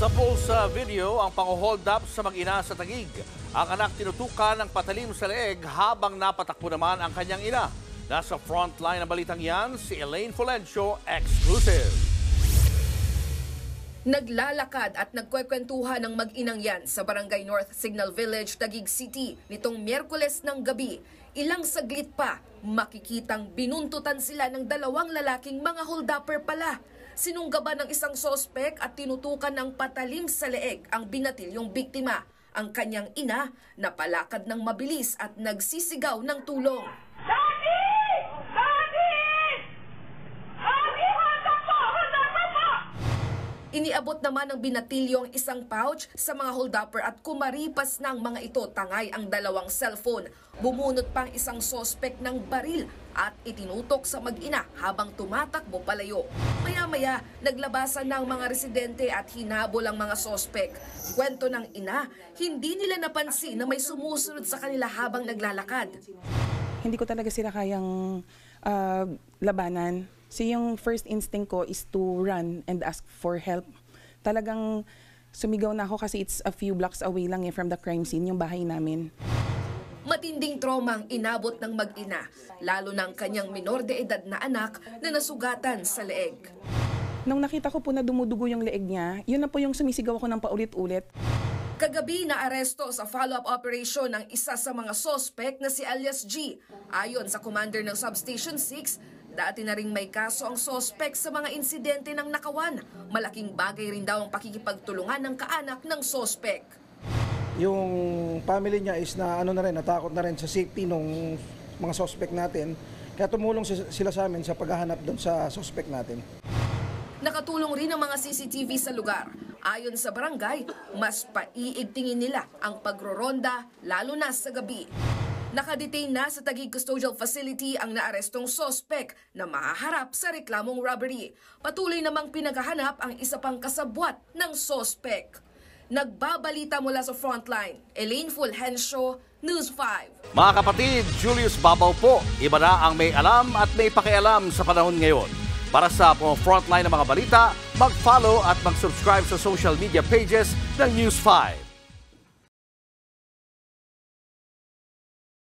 Napool sa video ang pang-hold up sa mag-ina sa Taguig. Ang anak tinutukan ng patalim sa leeg habang napatakbo naman ang kanyang ina. Nasa frontline ng balitang yan, si Elaine Fulencio, exclusive. Naglalakad at nagkwekwentuhan ng mag-inang yan sa Barangay North Signal Village, Taguig City nitong Miyerkules ng gabi. Ilang saglit pa, makikitang binuntutan sila ng dalawang lalaking mga hold-upper pala. Sinunggaban ng isang sospek at tinutukan ng patalim sa leeg ang binatilyong biktima. Ang kanyang ina napalakad ng mabilis at nagsisigaw ng tulong. Iniabot naman ng binatilyo ang isang pouch sa mga hold-upper at kumaripas ng mga ito tangay ang dalawang cellphone. Bumunot pang isang sospek ng baril at itinutok sa mag-ina habang tumatakbo palayo. Maya-maya, naglabasan ng mga residente at hinabol ang mga sospek. Kwento ng ina, hindi nila napansin na may sumusunod sa kanila habang naglalakad. Hindi ko talaga sila kayang labanan. So yung first instinct ko is to run and ask for help. Talagang sumigaw na ako kasi it's a few blocks away lang from the crime scene, yung bahay namin. Matinding trauma ang inabot ng mag-ina, lalo na ang kanyang minor de edad na anak na nasugatan sa leeg. Nung nakita ko po na dumudugo yung leeg niya, yun na po yung sumisigaw ako ng paulit-ulit. Kagabi na aresto sa follow-up operation ng isa sa mga sospek na si alias G. Ayon sa commander ng Substation 6, dati na ring may kaso ang sospek sa mga insidente ng nakawan. Malaking bagay rin daw ang pakikipagtulungan ng kaanak ng sospek. Yung family niya is na natakot na rin sa safety ng mga sospek natin. Kaya tumulong sila sa amin sa paghahanap doon sa sospek natin. Nakatulong rin ang mga CCTV sa lugar. Ayon sa barangay, mas paiigtingin nila ang pagroronda lalo na sa gabi. Nakadetain na sa Taguig Custodial Facility ang naarestong sospek na mahaharap sa reklamong robbery. Patuloy namang pinaghahanap ang isa pang kasabwat ng sospek. Nagbabalita mula sa frontline, Elaine Fulencio, News 5. Mga kapatid, Julius Babaw po. Iba na ang may alam at may pakialam sa panahon ngayon. Para sa frontline ng mga balita, mag-follow at mag-subscribe sa social media pages ng News 5.